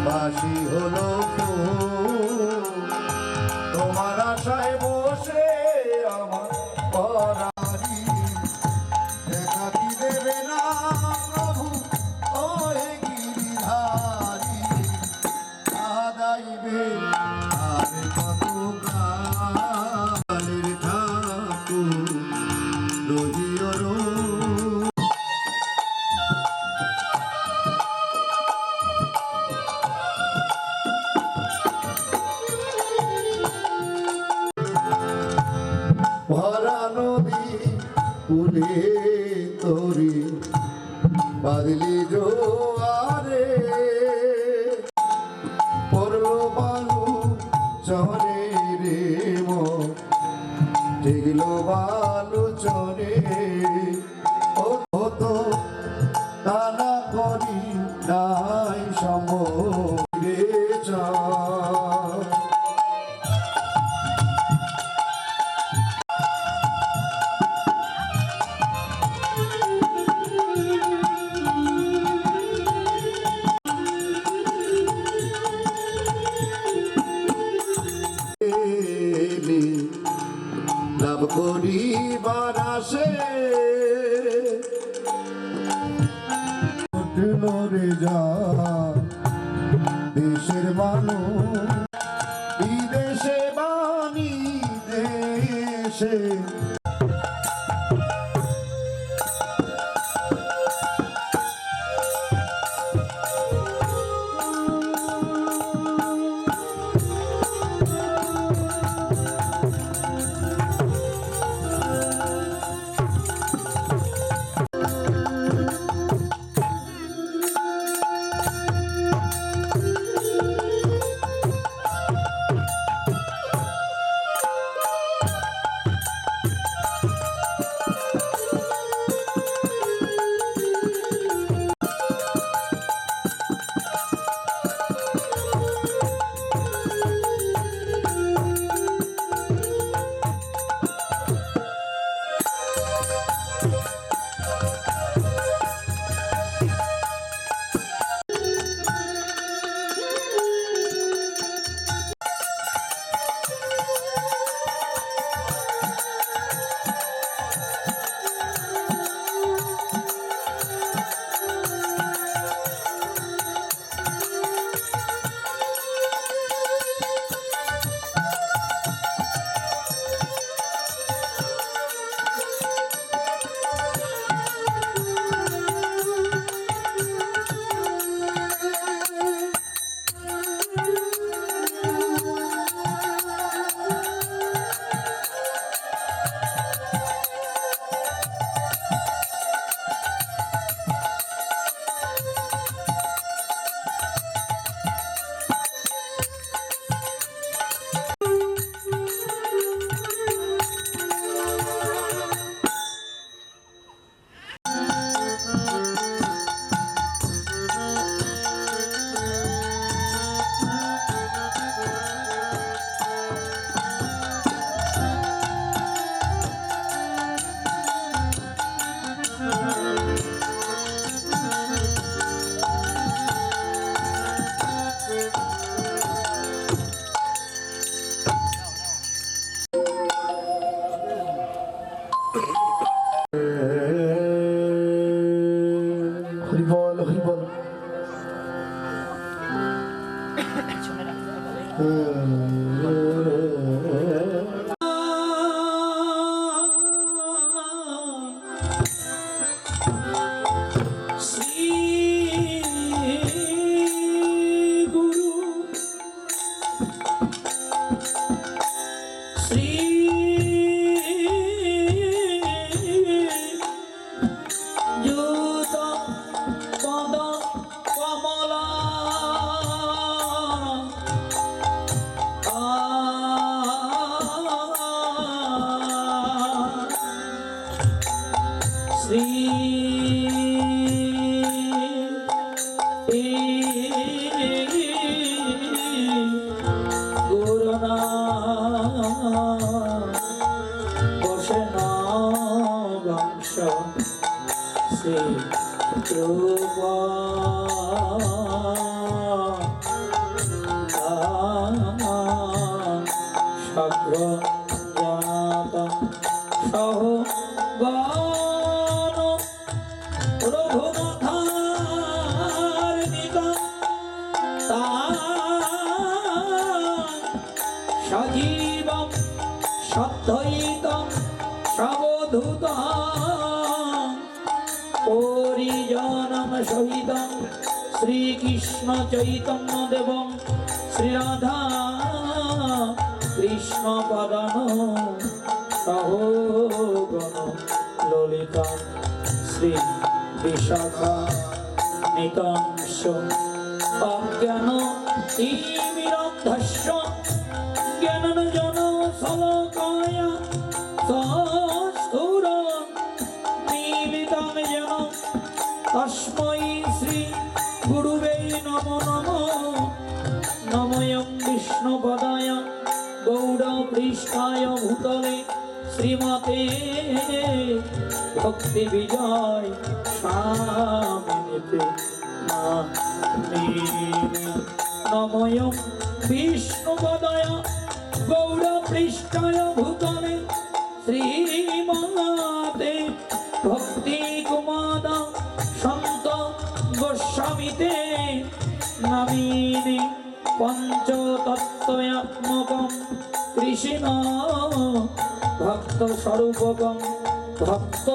বাসি হলো তোমার আশায় বসে আমার পরারি দেখা কি দেবে না প্রভু ওহে গিরিধারী আদাইবে আর কত কালের ঠাকুর রোজিওর ভরা নদী কুলে তরি বাদলি জোয়ারে পড়লো বালু চরে রে ঠিকলো বালু চরে হতো টানা করি নাই সমরে চা লাভ করিবার আসে রে যা দেশের মানুষ বিদেশে বাণী দেশে হরিবল হরিবল রূপা সাগ্র জানাতা সহ গান রঘুনাথার নিতা সজীবম সদ্ধৈতম সবধূতম পরিজনম সহিতম শ্রীকৃষ্ণ চৈতন্য দেবং শ্রীরাধা কৃষ্ণ পদান সহগণ ললিতা শ্রী বিশাখা নিতংস অজ্ঞান তিমিরন্ধস্য জ্ঞানঞ্জন শলাকায় সস্থূর মিলিতং যেন তস্मै শ্রী গুরুবে নমো নমো নময়ং বিষ্ণুপদায় গৌড়পৃষ্ঠায় ভূতলে শ্রীমতে ভক্তি বিজয় স্বামিনীতে নময়ং বিষ্ণুপদায় গৌড়পৃষ্ঠায় ভূতলে শ্রীমতে ভক্তি কুমার সন্ত গোস্বামীতে নমিনি পঞ্চতত্ত্বাত্মকং কৃষ্ণ ভক্ত স্বরূপকং ভক্ত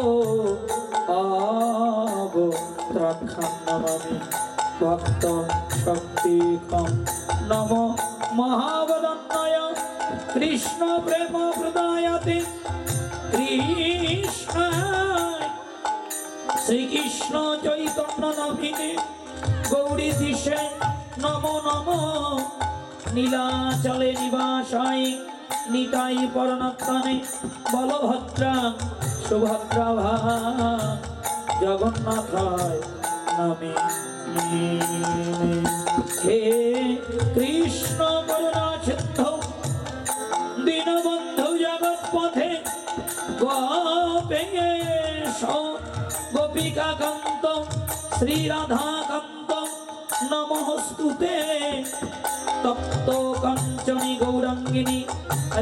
অবদ্রাক্ষং নমামি ভক্ত শক্তিকং নম মহাবদন্নায় কৃষ্ণ প্রেম প্রদায়তে কৃষ্ণ শ্রীকৃষ্ণ চৈতন্য নমিনে গৌরী দিশে নমো নমো নীলাচলে নিবাসায় নিতাই পরণত্তানে বলভদ্রা সুভদ্রা ভা জগন্নাথায় নামে হে কৃষ্ণ করুণা সিন্ধু দীনবন্ধু জগৎ পথে গোপেশ গোপিকা কান্ত শ্রীরাধা কান্ত নমস্তুতে তপ্ত কাঞ্চনী গৌরাঙ্গিনী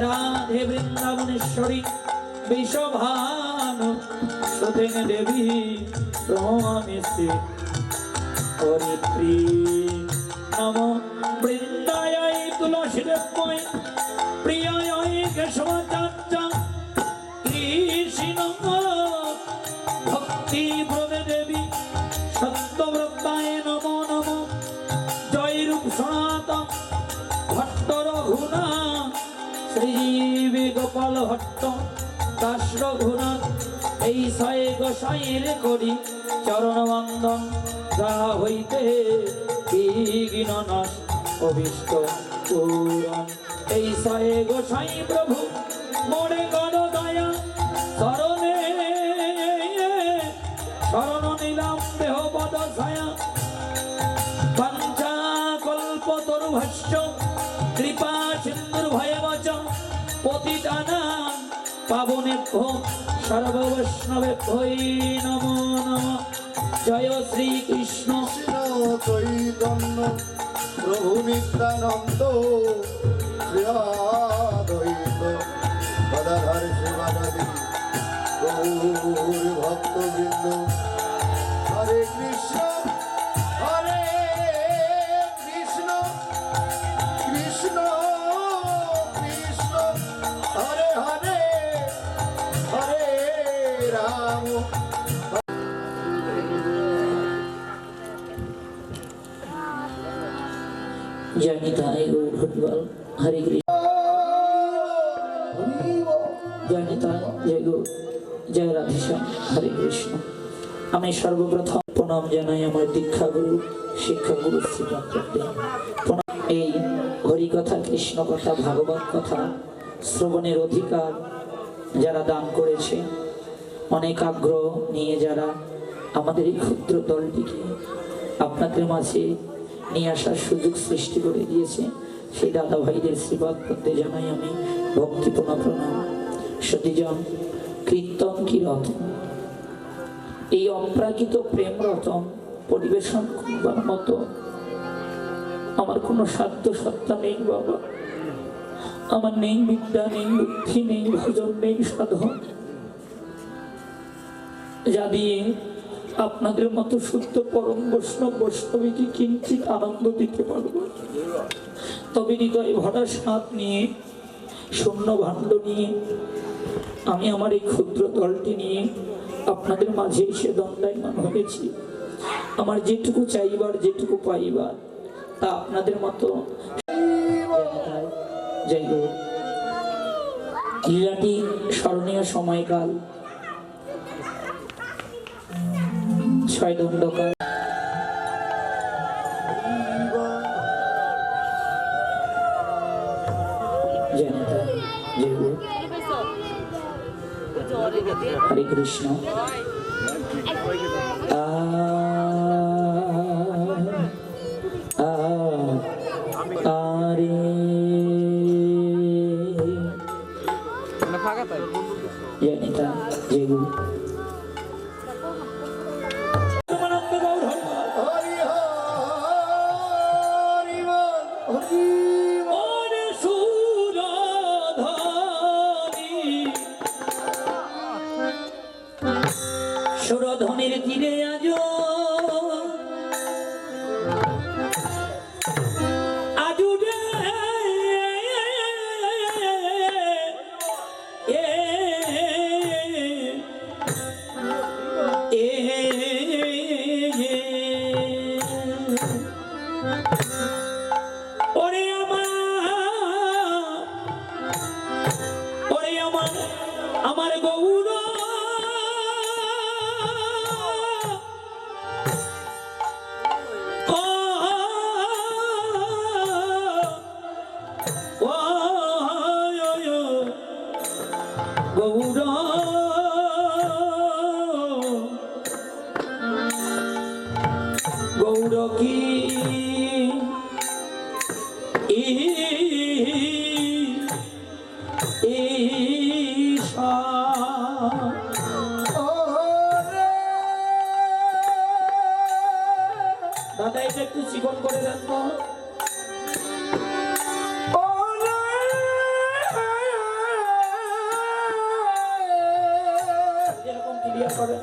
রাধে বৃন্দাবনেশ্বরী বিশ্বভানু সুতে দেবী প্রণামিতে হরিপ্রি নম বৃন্দায় তুলসী দেবময় প্রিয়ায় কেশবাচার্য কৃষ্ণ ভক্তি প্রদে দেবী সত্যব্রতায় নমো নমো জয় রূপ সনাতন ভট্ট রঘুনাথ শ্রীজীবী গোপাল ভট্ট দাস রঘুনাথ এই শয়ে গোসাইয়ের করি চরণ বন্দন যাহা হইতে বিঘ্ন নাশ অভীষ্ট পূরণ এই শয়ে গোসাই প্রভু মোরে গণ দয়া শরণে শরণ নিলাম দেহ পদ ছায়া বাঞ্ছা কল্প তরুভস্য কৃপা সিন্ধুর ভয়ে বচ পতিতানাং পাবনেভ্যো সর্ব বৈষ্ণবেভ্যৈ নমো নমঃ জয় শ্রীকৃষ্ণ চৈতন্য প্রভু নিত্যানন্দ শ্রী অদ্বৈত গদাধর শিবানন্দী গৌর ভক্তবৃন্দ হরে কৃষ্ণ কৃষ্ণ কৃষ্ণ হরে হরে হরে রাম জয়নিতাই গৌর ভটবল হরে কৃষ্ণ জয়নিতাই জয় গৌর জয় রাধেশ্যাম হরে কৃষ্ণ। আমি সর্বপ্রথম প্রণাম জানাই আমার দীক্ষাগুরু শিক্ষাগুরু শ্রীরামচন্দ্র। এই হরিকথা কৃষ্ণ কথা ভাগবত কথা শ্রবণের অধিকার যারা দান করেছে, অনেক আগ্রহ নিয়ে যারা আমাদের এই ক্ষুদ্র দলটিকে আপনাদের মাঝে নিয়ে আসার সুযোগ সৃষ্টি করে দিয়েছে, সেই দাদা ভাইদের শ্রীপাদ করতে জানাই আমি ভক্তিপূর্ণ প্রণাম। সতীজন কীর্তন কীরত এই অপ্রাকৃত প্রেম রতন পরিবেশন করবার মতো আমার কোনো সাধ্য সত্তা নেই বাবা। আমার নেই বিদ্যা, নেই বুদ্ধি, নেই ভজন, নেই সাধন, যা দিয়ে আপনাদের মতো শুদ্ধ পরম বৈষ্ণব বৈষ্ণবীকে কিঞ্চিত আনন্দ দিতে পারবো। তবে হৃদয় ভরা স্বাদ নিয়ে, শূন্য ভাণ্ড নিয়ে আমি আমার এই ক্ষুদ্র দলটি নিয়ে আপনাদের মাঝে এসে দণ্ডায়মান হয়েছি। আমার যেটুকু চাইবার, যেটুকু পাইবার, তা আপনাদের মতো যাই হোক। লীলাটি স্মরণীয় সময়কাল, 6 দণ্ডকাল। হরে কৃষ্ণ। আরে জনিতা জয় গুরু। হরি হরি বল, হরি বল। সুরধনের তীরে আজ আজুরে ওরে আমার গৌর গৌর গৌর কি দাদা এটা একটু চিকন করে রাখবো। এরকম ক্লিয়ার করে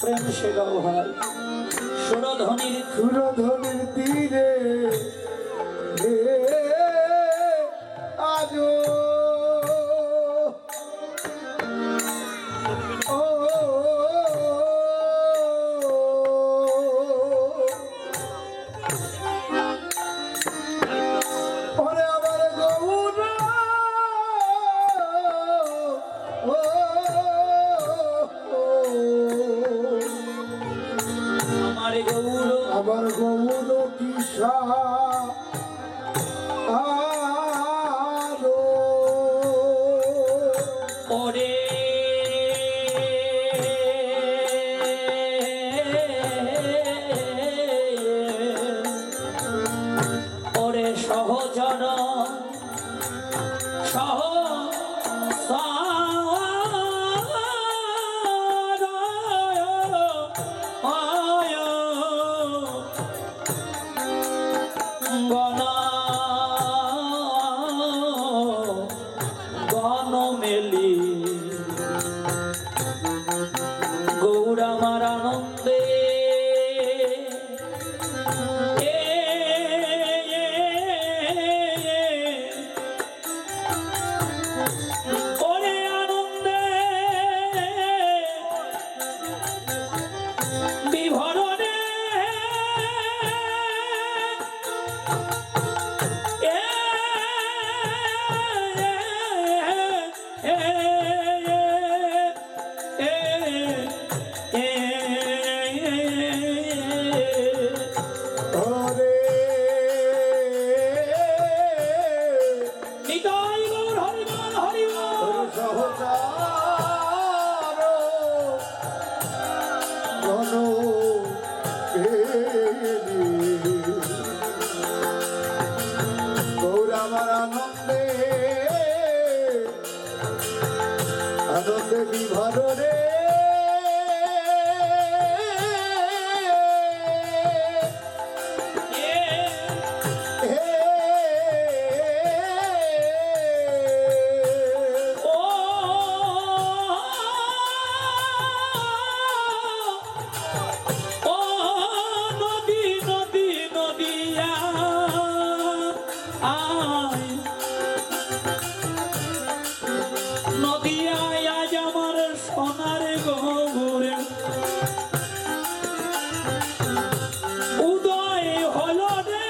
প্রেম সে গাও হয় সুরধনির তীরে আজ ওরে আমার গৌর আমার গৌর কিসা ওরে ওরে সহচর সহ মেলি গৌর আমার আনন্দে ওরে আনন্দে বিভরণে বিভার রে সোনার গো উদয় হলো রে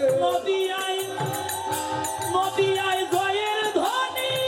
নদিয়ায় জয়ের ধ্বনি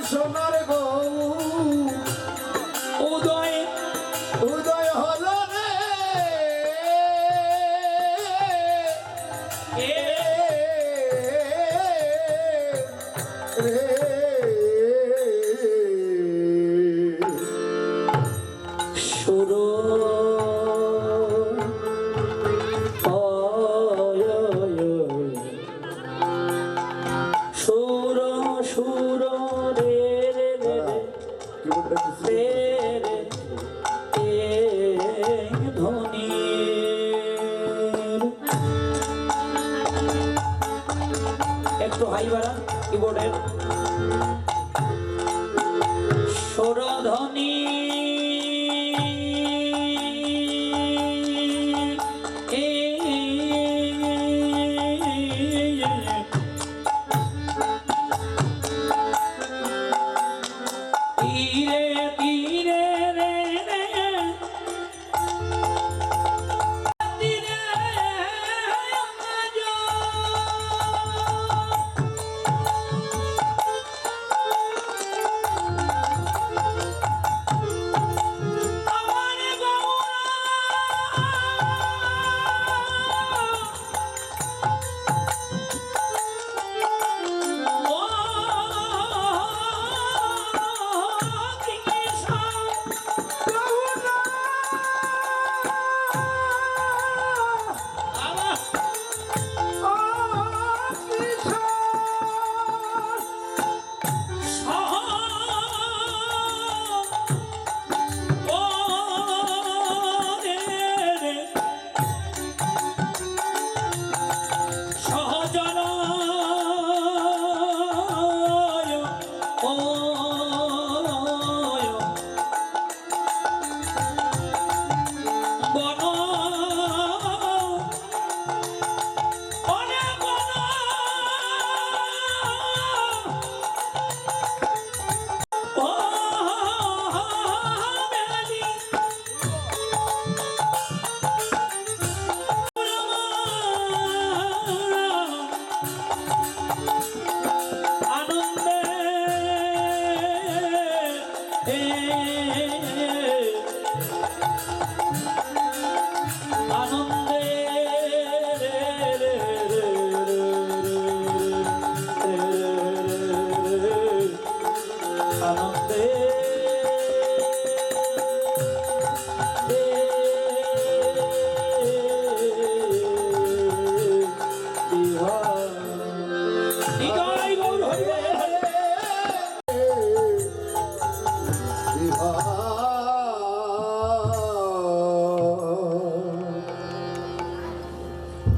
সোনার গো উদয় উদয় হলো রে সুরো একটু হাই বাড়ান কিবোর্ডের সুরধ্বনি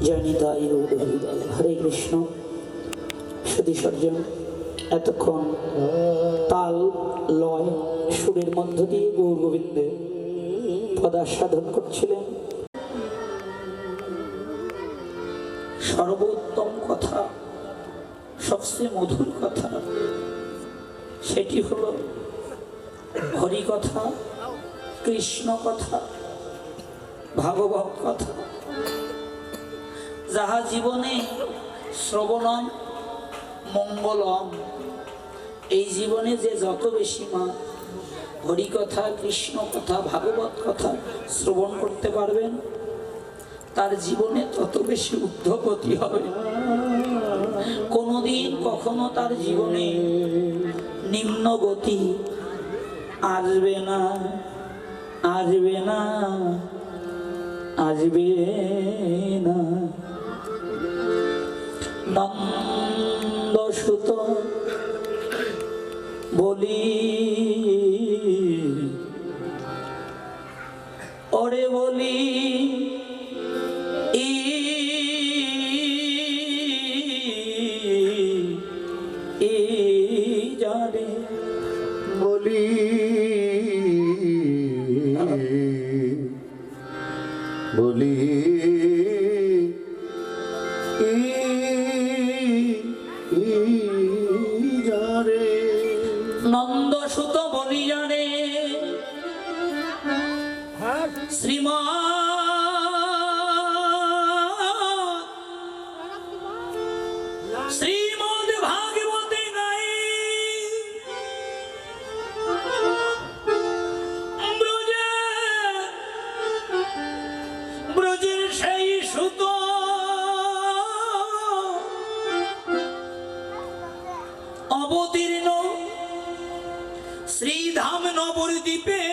জয়নিতাই গৌর হরিবল। হরে কৃষ্ণ। সতী সজ্জন এতক্ষণ তাল লয় সুরের মধ্য দিয়ে গৌর গোবিন্দের পদাস্বাদন করছিলেন। সর্বোত্তম কথা, সবচেয়ে মধুর কথা, সেটি হলো হরি কথা, কৃষ্ণ কথা, ভাগবত কথা, যাহা জীবনে শ্রবণম মঙ্গলম। এই জীবনে যে যত বেশি মা হরি কথা, কৃষ্ণ কথা, ভাগবত কথা শ্রবণ করতে পারবেন, তার জীবনে তত বেশি ঊর্ধ্বগতি হবে। কোনোদিন কখনো তার জীবনে নিম্ন গতি আসবে না, আসবে না, আসবে না। নন্দসুত বলি ওরে বলি জানে বলি বলি যারে নন্দসুত বলি জানে শ্রীমদ ভাগবতে নাই ব্রজের সেই সুত অবতীর্ণ শ্রীধাম নবদ্বীপে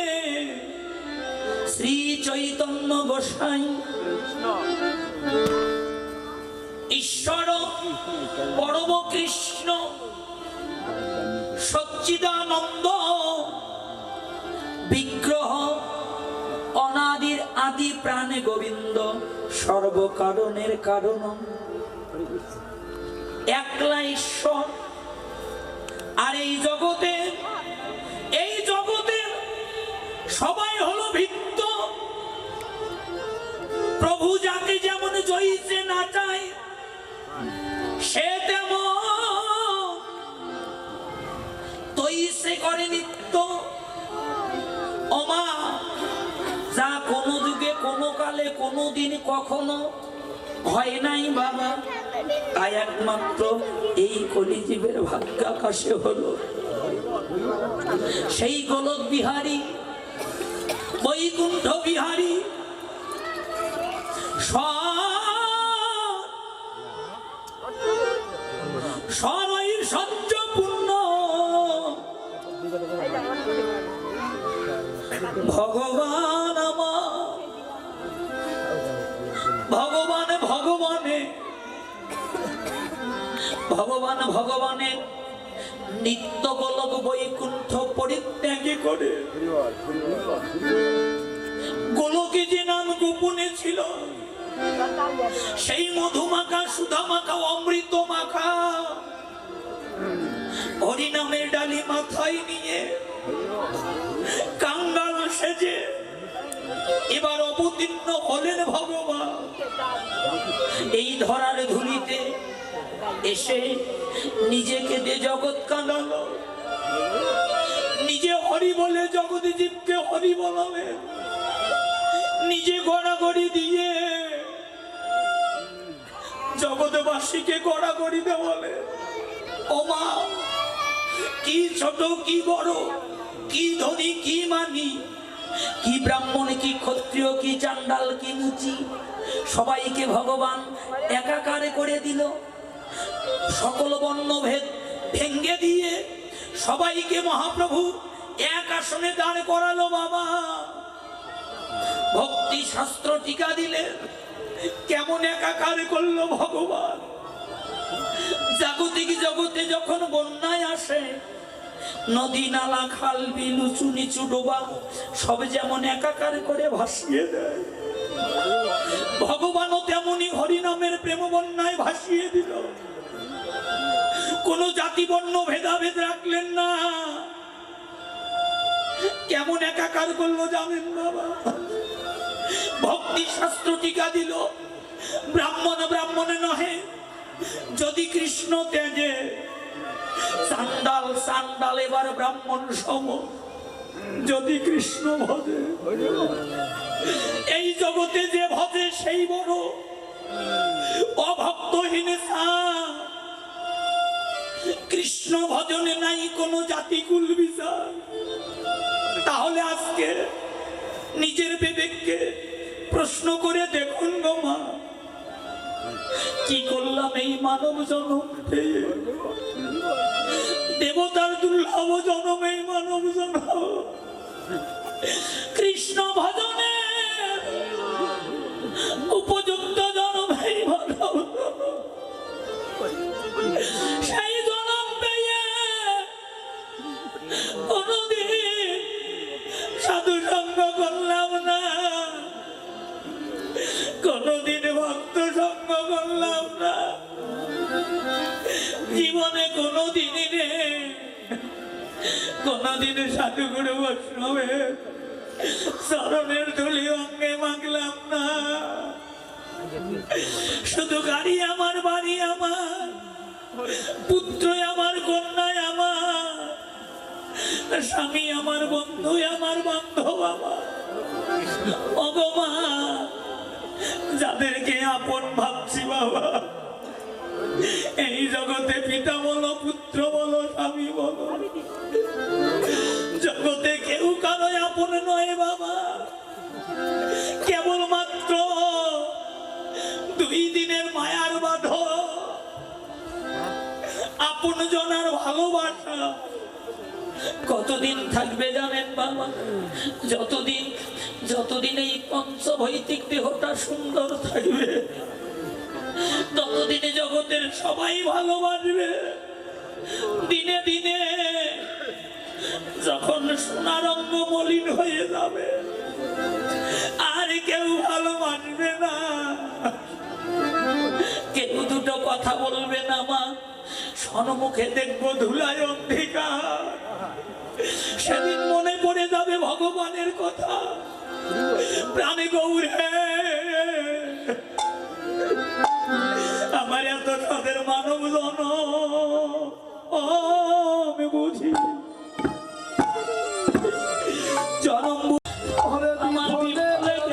শ্রী চৈতন্য গোসাই ঈশ্বর পরম কৃষ্ণ সচ্চিদানন্দ বিগ্রহ অনাদির আদি প্রাণে গোবিন্দ সর্বকারণের কারণ একলা ঈশ্বর। আর এই জগতে সবাই হলো ভিত্ত। প্রভু যাকে যেমন জয়ীছে নাচায়, সে তেমন তৈসে করে নিত্য। ওমা, যা কোনো যুগে, কোনো কালে, কোনো দিন, কখনো হয় নাই বাবা, তাই একমাত্র এই কলিজীবের ভাগ্যাকাশে হলো। সেই গোলক বিহারী, বৈকুণ্ঠ বিহারী, সঞ্চপূর্ণ ভগবান আমার, ভগবানে নিত্য গোলক বৈকুণ্ঠ পরিত্যাগী করে গোলকে যে নাম গোপনে ছিল, সেই মধুমাখা, সুধামাখা, অমৃত মাখা হরিনামের ডালি মাথায় নিয়ে কাঙ্গাল সেজে এবার অবতীর্ণ হলেন ভগবান। এই ধরার ধুলিতে এসে নিজেকে দিয়ে জগৎ কাঁদালো, নিজে হরি বলে জগৎ জীবকে হরি বলালেন, নিজে গড়াগড়ি দিয়ে জগৎবাসীকে গড়াগড়ি দেওয়ালে। ও মা, কি ছোট কি বড়, কি ধনী কি মানি, কি ব্রাহ্মণ কি ক্ষত্রিয় কি চান্ডাল কি মুচি, সবাইকে ভগবান একাকারে করে দিল। সকল বর্ণভেদ ভেঙ্গে দিয়ে সবাইকে মহাপ্রভু এক আসনে দাঁড় করালো বাবা। ভক্তি শাস্ত্র টিকা দিলে কেমন একাকার করলো ভগবান। জাগতিক জগতে যখন বন্যায় আসে, নদী নালা খাল বিল উঁচু নিচু ডোবা সব যেমন একাকার করে ভাসিয়ে দেয়, ভগবানও তেমনি হরিনামের প্রেম বন্যায় ভাসিয়ে দিল। কোন জাতি বর্ণ ভেদাভেদ রাখলেন না। কেমন একাকার করলো জানেন বাবা? ভক্তি শাস্ত্র টিকা দিল, ব্রাহ্মণ ব্রাহ্মণে নহে, যদি কৃষ্ণ তেজে সান্ডাল সান্ডাল এবার ব্রাহ্মণ সম, যদি কৃষ্ণ ভজে। এই জগতে যে ভজে সেই বড়, অভক্তহীন কৃষ্ণ ভজনে নাই কোনো জাতিকুল বিচার। তাহলে আজকে নিজের বিবেককে প্রশ্ন করে দেখুন গো মা, কি করলাম এই মানব জন্ম পেয়ে? দেবতার দুর্লভ জন্ম এই মানব জন্ম। কৃষ্ণ ভজনে উপযুক্ত জন্ম এই মানব। সেই জন্ম পেয়ে কোনদিন সাধু সঙ্গ করলাম না, কোনদিন ভক্ত সঙ্গ করলাম না, জীবনে কোনদিনই কোনদিন সাধুগুরু বৈষ্ণবের চরণের ধুলি অঙ্গে মাগলাম না। শুধু গাড়ি আমার, বাড়ি আমার, পুত্র আমার, কন্যায় আমার, স্বামী আমার, বন্ধু আমার, বান্ধব আমার। ওগো মা, যাদেরকে আপন ভাবছি বাবা, এই জগতে পিতা বলো, পুত্র বলো, স্বামী বলো, জগতে কেউ কারো আপন নয় বাবা। কেবলমাত্র 2 দিনের মায়ার বাঁধ, আপন জনার ভালোবাসা কতদিন থাকবে জানেন বাবা? যতদিন এই পঞ্চভৌতিক দেহটা সুন্দর থাকবে, ততদিনে জগতের সবাই ভালোবাসবে। দিনে দিনে যখন সোনার অঙ্গ মলিন হয়ে যাবে, আর কেউ ভালোবাসবে না, কেউ দুটো কথা বলবে না মা। সন্মুখে দেখবো ধুলায় অন্ধকার, সেদিন মনে পড়ে যাবে ভগবানের কথা। প্রাণে গৌরে আমার এত তাদের মানব জন, আমি বুঝি জনম আমার বিফলে গেল।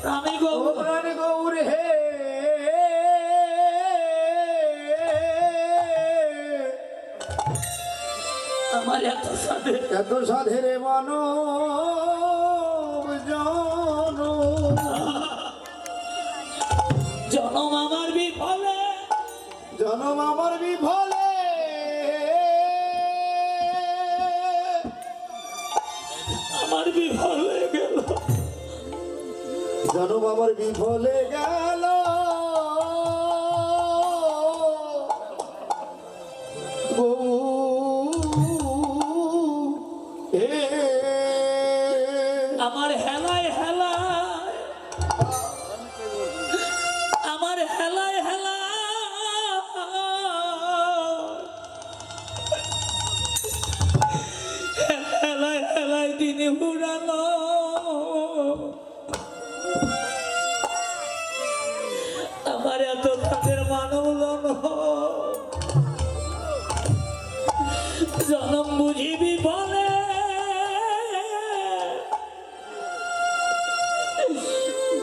প্রাণে গৌর হে, আমার এত সাধের মানব জনম আমার বিফলে, জনম আমার বিফলে, আমার বিফলে গেল, জনম আমার বিফলে গেল। আমার হেলায় হেলায়, আমার হেলায় হেলায় হেলায় দিনে উড়ালো। আমার এত তাদের মানব জনম বুঝিবি বলে,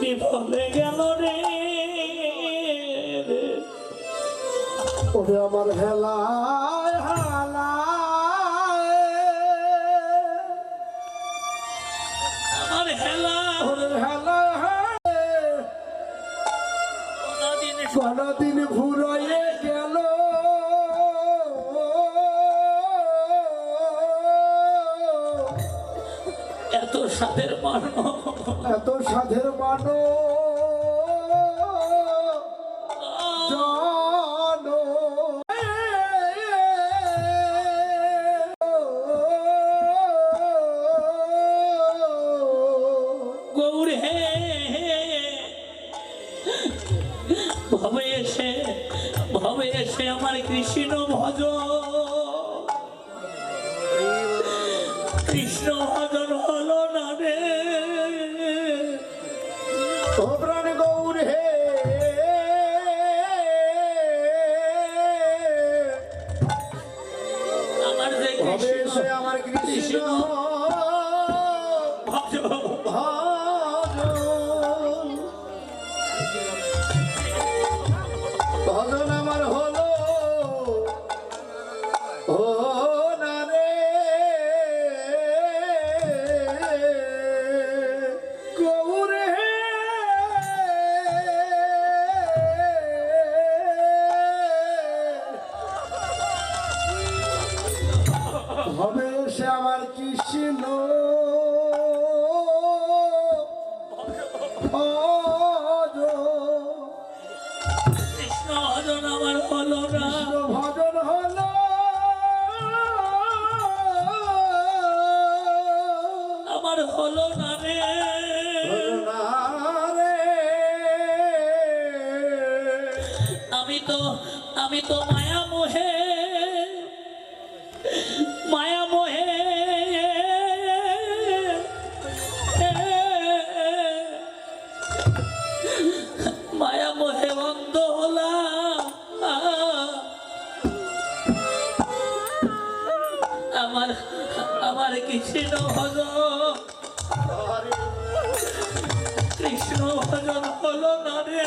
বিফলে গেল রে। ওরে আমার হেলায় হেলায়, আমার হেলায় হেলায়, কোনদিন ঘুরাইয়ে গেল। এত সাধের মানো, এত সাধের মানো জানো। সে আমার কৃষ্ণ ভজ, কৃষ্ণ ভজন হলো না রে। ও প্রাণ গৌর হে, আমার যে হবে সে আমার কৃষ্ণ কৃষ্ণ ভজ, ভজন আমার হলো ও না রে গৌর হে। হবে সে আমার কৃষ্ণ কৃষ্ণ ভজন আমার হলো না। ভজন হলো আমার হলো না রে। না রে। আমি তো মায়া মোহে, মায়া মোহে মায়া মোহে বন্ধ হলাম। আমার কৃষ্ণ ভজন, কৃষ্ণ ভজন হলো না রে।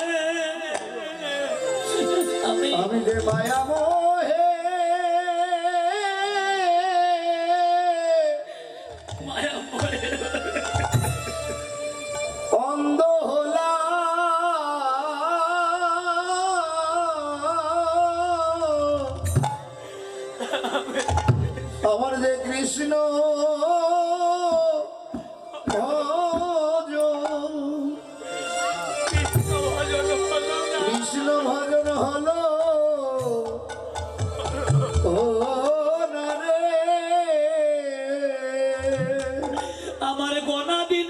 আমি যে মায়া মোহে মায়া মোহে অন্ধ হলাম। আমার যে কৃষ্ণ ভজন, কৃষ্ণ ভজন হলো না। কৃষ্ণ ভজন হলো ও না রে। আমার গোনা দিন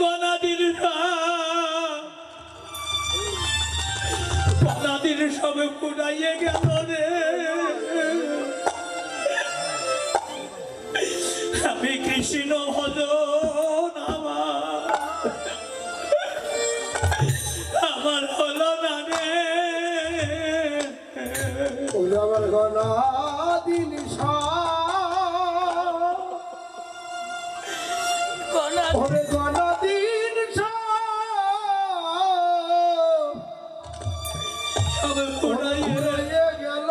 গোনা দিন গোনা দিন সবে ফুটাইয়ে গেল রে। আমি কৃষ্ণ ভজন আমার হলো না রে। আমার গনা দিন গোনা ওরে গনা দিন সবে ফুটাইয়ে গেল।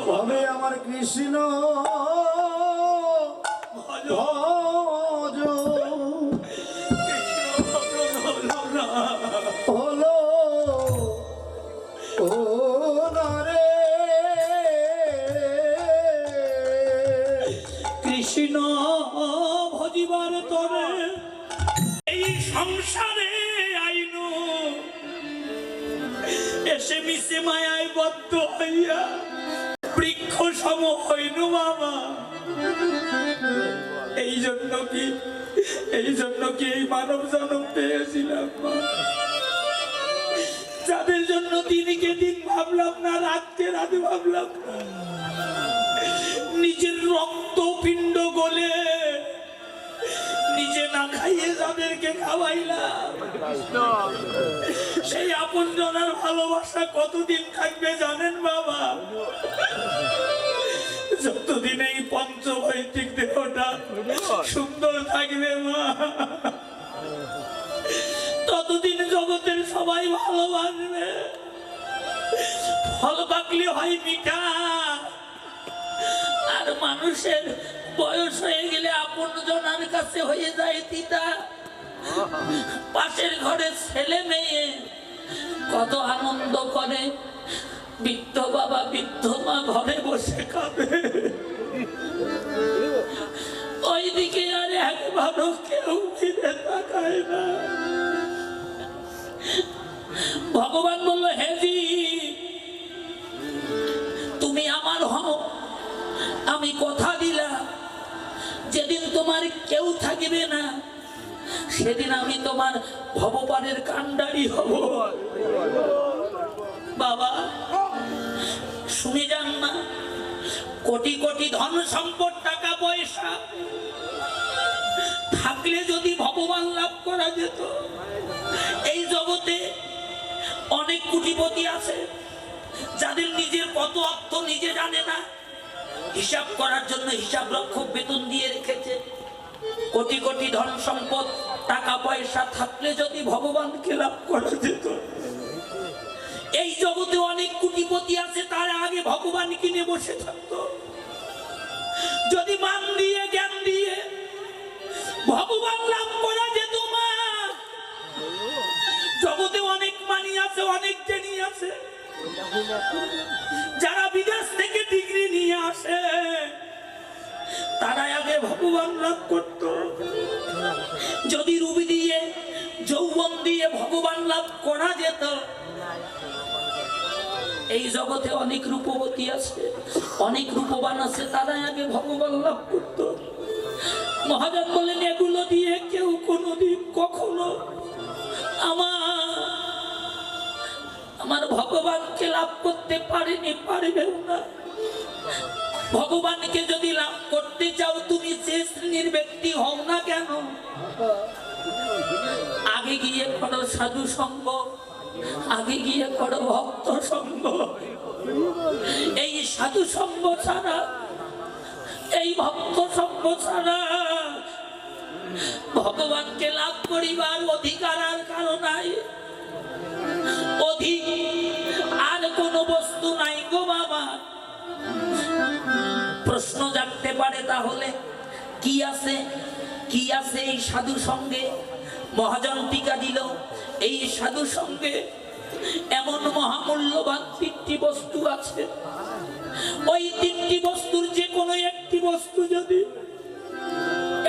হবে আমার কৃষ্ণ ভজন হলো ও না রে। কৃষ্ণ ভজিবার তরে এই সংসারে আইনু এসে মিশে মায়ায় বদ্ধ হইয়া বৃক্ষ সম হইনু বাবা। এই জন্য কি এই মানব জন্ম পেয়েছিলাম মা? যাদের জন্য দিনকে দিন ভাবলাম না, রাতকে রাত ভাবলাম না, নিজের রক্ত পিণ্ড গলে নিজে না খাইয়ে যাদেরকে খাওয়াইলাম, সেই আপন জনার ভালোবাসা কতদিন থাকবে জানেন বাবা? যতদিন এই পঞ্চভৌতিক দেহটা সুন্দর থাকবে মা, ততদিন জগতের সবাই ভালোবাসবে। ফল পাকলে হয় মিঠা, আর মানুষের বয়স হয়ে গেলে আপন জনার কাছে হয়ে যায় তিতা। পাশের ঘরে ছেলে মেয়ে কত আনন্দ করে, বৃদ্ধ বাবা বৃদ্ধ মা ঘরে বসে খাবে, ওইদিকে আর একবারও কেউ ফিরে তাকায় না। ভগবান বলল, হে জীব, তুমি আমার হও, আমি কথা দিলাম যেদিন তোমার কেউ থাকবে না, সেদিন আমি তোমার ভগবানের কাণ্ডারি হব। বাবা শুনে যান না, কোটি কোটি ধন সম্পদ টাকা পয়সা থাকলে যদি ভগবান লাভ করা যেত, এই জগতে অনেক কোটিপতি আছে যাদের নিজের কত অর্থ নিজে জানে না, হিসাব করার জন্য হিসাব রক্ষক বেতন দিয়ে রেখেছে। কোটি কোটি ধন সম্পদ টাকা পয়সা থাকলে যদি ভগবানকে লাভ করা যেত, এই জগতে অনেক কোটিপতি আছে তারা আগে ভগবান কিনে বসে থাকতো। যদি মান দিয়ে জ্ঞান দিয়ে ভগবান লাভ করা যেত, মা জগতে অনেক মানি আছে, অনেক জ্ঞানী আছে যারা বিদেশ থেকে ডিগ্রি নিয়ে আসে, তারা আগে ভগবান লাভ করত। যদি রূপ দিয়ে যৌবন দিয়ে ভগবান লাভ করা যেত, এই জগতে অনেক রূপবতী আছে, অনেক রূপবান আছে, তারা আগে ভগবান লাভ করত। মহাজন বলেন এগুলো দিয়ে কেউ কোনোদিন কখনো আমার ভগবানকে লাভ করতে পারেনি, পারবেও না। ভগবানকে যদি লাভ করতে চাও, তুমি যে শ্রেণীর ব্যক্তি হও না কেন, আগে গিয়ে করো সাধু সঙ্গ, আগে গিয়ে করো ভক্ত সঙ্গ। এই সাধু সঙ্গ ছাড়া, এই ভক্ত সঙ্গ ছাড়া ভগবানকে লাভ করিবার অধিকার আর কারো নাই। অধিক আর কোন বস্তু নাই গো বাবা। প্রশ্ন জাগতে পারে তাহলে কি আছে, কি আছে এই সাধু সঙ্গে? মহাজন টিকা দিল, এই সাধু সঙ্গে এমন মহামূল্যবান 3টি বস্তু আছে। ওই 3টি বস্তুর যে কোনো একটি বস্তু যদি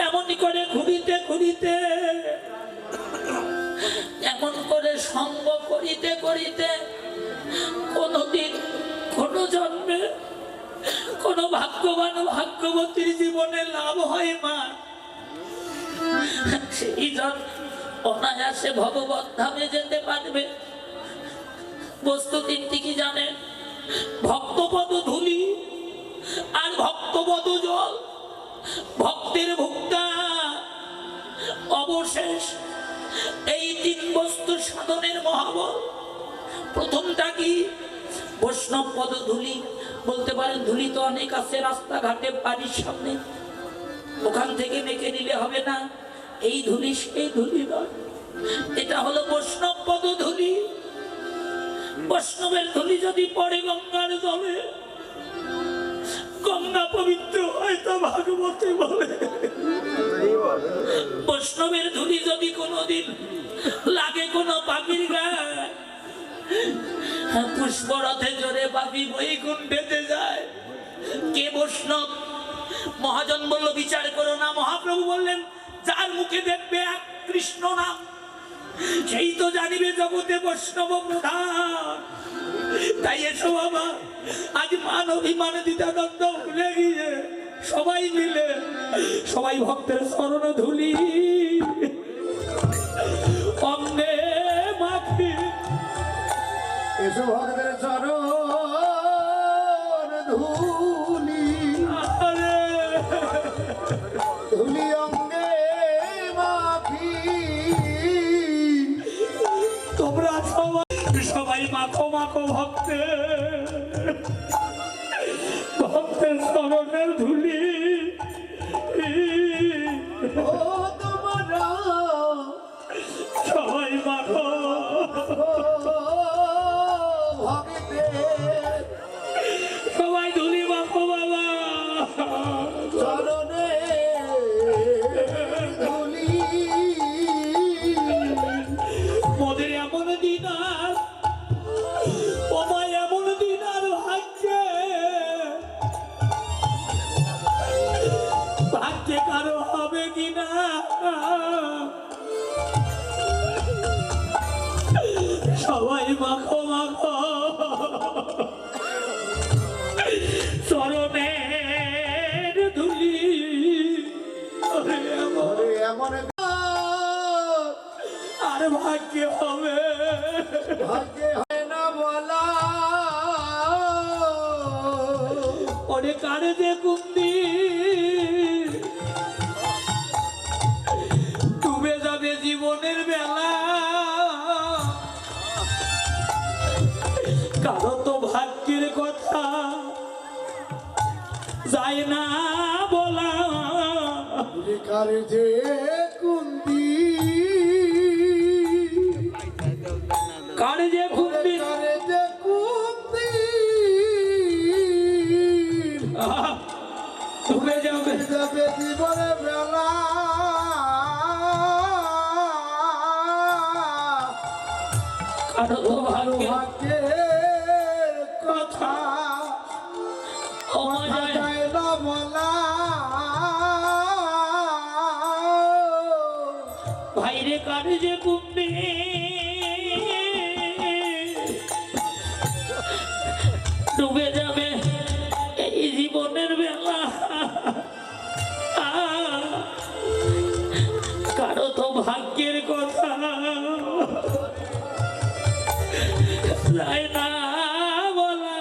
এমন করে ঘুরিতে ঘুরিতে, এমন করে সঙ্গ করিতে করিতে কোনদিন কোন জন্মে কোন ভাগ্যবান ভাগ্যবতীর জীবনে লাভ হয় মা, সেই জন অনায়াসে ভগবত ধামে যেতে পারবে। বস্তু 3টি কি জানেন? ভক্তপদ ধূলি আর ভক্তপদ জল। ভক্তের ভুক্তা অবশেষ, এই 3 বস্তু সাধনের মহাবল। প্রথমটা কি? বৈষ্ণব পদ ধূলি। বলতে পারেন ধূলি তো অনেক আছে রাস্তাঘাটে, বাড়ির সামনে, ওখান থেকে মেখে নিলে হবে না। এই ধূলি সেই ধূলি নয়, এটা হলো বৈষ্ণব পদ ধূলি। বৈষ্ণবের ধূলি যদি পড়ে গঙ্গার জলে, গঙ্গা পবিত্র হয়, তা ভাগবতে বলে। বৈষ্ণবের ধূলি যদি কোনোদিন লাগে কোনো পাপির গায়ে, পুষ্পরথে জোরে পাপি বৈকুণ্ঠেতে যায়। কে বৈষ্ণব? মহাজন বলল বিচার করো না। মহাপ্রভু বললেন যার মুখে দেখবে এক কৃষ্ণ নাম, সেই তো জানিবে জগতে বৈষ্ণব প্রধান। তাই এসো বাবা, আজ মান অভিমান দ্বিধাদ্বন্দ্ব ভুলে গিয়ে সবাই মিলে, সবাই ভক্তের চরণ ধুলি অঙ্গে মাখি। এসো ভক্তের চরণ ধুলি, ধুলি অঙ্গে মাখি। তোমরা সবাই মাখো মাখো ভক্তের চরণের ধুলি। ও তোমরা সবাই মাখো, ভক্তের সবাই ধুলি মাখো বাবা। চরণে ধুলি। মোদের এমন দিন আর এমন দিন আর ভাগ্যে কারো হবে কিনা, সবাই মাখো মাখো চরণের ধুলি। ওরে ভাগ্যে হবে? ভাগ্যে হয় না বলা। ওরে কারে দেখুন দি ডুবে যাবে জীবনের বেলা, কারো তো ভাগ্যের কথা যায় না বলা। কারে যে কুন্দি, কারে যে কুন্দি, কারে যে কুন্দি ডুবে যাবে যাবে জীবনের বেলা। কারো তো ভাগ্যে ভাগ্যের কথা আমার যায় যায় না বলা। ভাইরে কারে যে কুন্দি ডুবে যাবে এই জীবনের বেলা, কারো তো ভাগ্যের কথা যায় না বলা।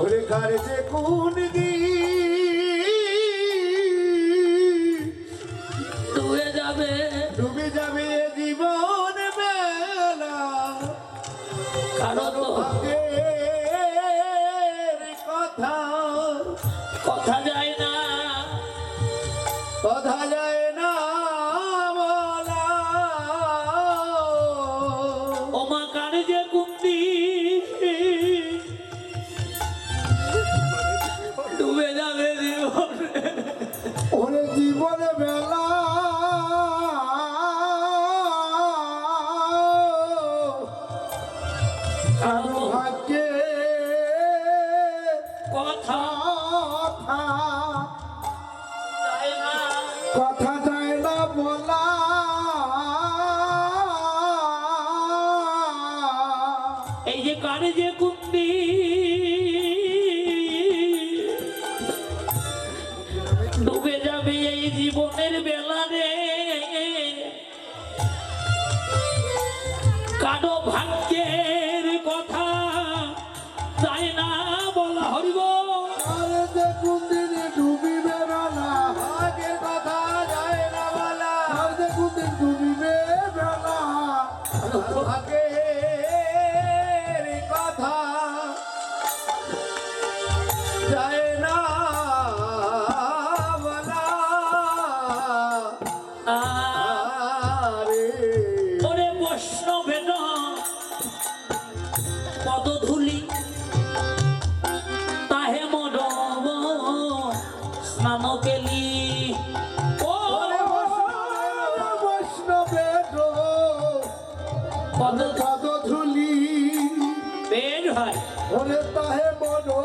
ওরে কারে যে কুন্দি ডুবে যাবে ডুবে যাবে জীবন বেলা। কারো তো ভাগ্যের কথা কথা যায় না, কথা যায় না বলা। ওমা কারে যে কুন্দি ডুবে যাবে জীবনে, ওরে জীবনে বেলা। কারো ভাগ্যে কথা কথা যায় না, কথা যায় না বলা। এই যে কারে যে কুন্দি ডুবে যাবে এই জীবনের বেলা রে, কারো ভাগ্যের কথা যায় না বলা। হরিব আরে যে কোনদিন ডুবিবে বেলা, ভাগ্যের কথা যায় না বলা। আর যে কোনদিন ডুবিবে বেলা, ভাগ্যের কথা যায় না বলা। আরে ওরে বৈষ্ণবের পদধূলি তাহে মর স্নান পেলি। ও বৈষ্ণবের পদ পদধূলি বের হয় ওরে তাহে মনো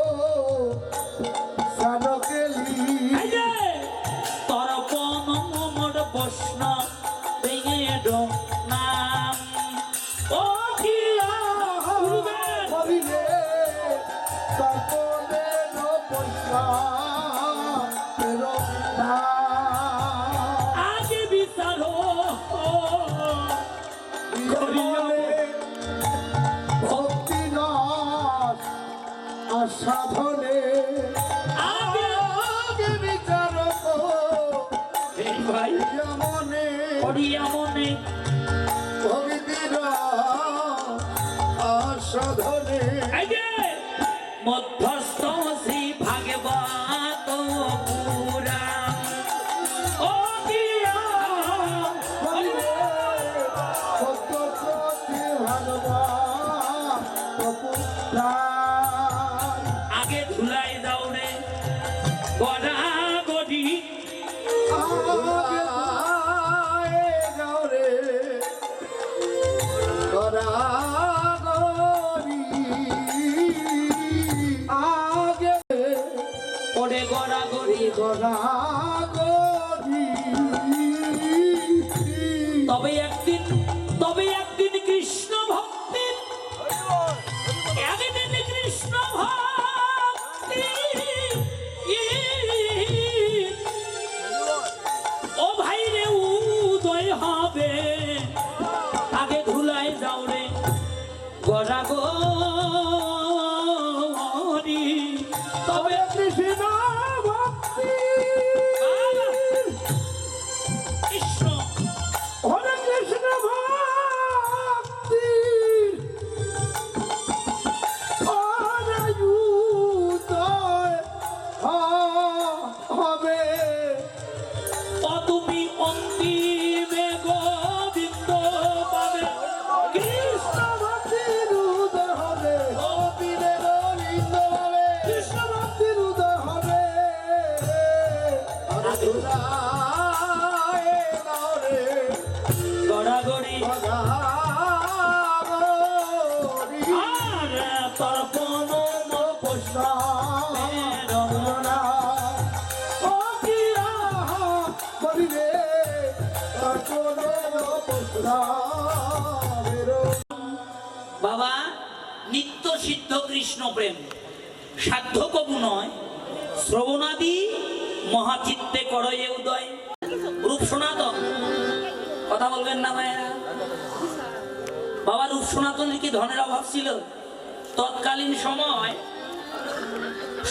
সানকেলি। এই যে তরপন মর বৈষ্ণব ভেঙে নাম। ও কিয়া গুরুবে হরিলে তপনে বৈষ্ণবের নাম। আগে বিচারো জীবনে ভক্তি রস আসাধনে আগে আগে বিচার এই ভাই মনে করিয়া মনে ভক্তির আসাধনে। এই যে মধ্যস্থ শ্রী ভাগবত পুরাণ। ও কিয়া হরিলে ভক্ত প্রতি ভাগবত পুরাণ। আগে ধুলাই যাও রে গড়া গড়ি। আগে যাও রে গড়াগড়ি। আগে ওরে গড়া গড়ি গড়াগড়ি। তবে একদিন কৃষ্ণ ভক্তি, একদিন কৃষ্ণ ভক্তি ও ভাই রে উদয় হবে। গড়াগড়ি তবে কৃষ্ণ ভক্তি কৃষ্ণ হরে কৃষ্ণ ভক্তি অনায়ুতয় হবে তুমি অন্তিমে গোবিন্দ পাবে কৃষ্ণ ভক্তির উদয় হবে গোপীরে গোবিন্দ হবে কৃষ্ণ ভক্তির উদয় হবে আধুরায় নরে গড়াগড়ি গদাগরি আর তর্পণ রমনা ও কিরা বলিরে তার কোন পুষ্পামের বাবা নিত্য সিদ্ধ কৃষ্ণ প্রেম সাধ্য কবু নয় শ্রবণাদি মহাচিত্তে করয়ে উদয় রূপ সনাতন কথা বলবেন না ভাইয়া বাবা রূপ সনাতনের কি ধনের অভাব ছিল তৎকালীন সময়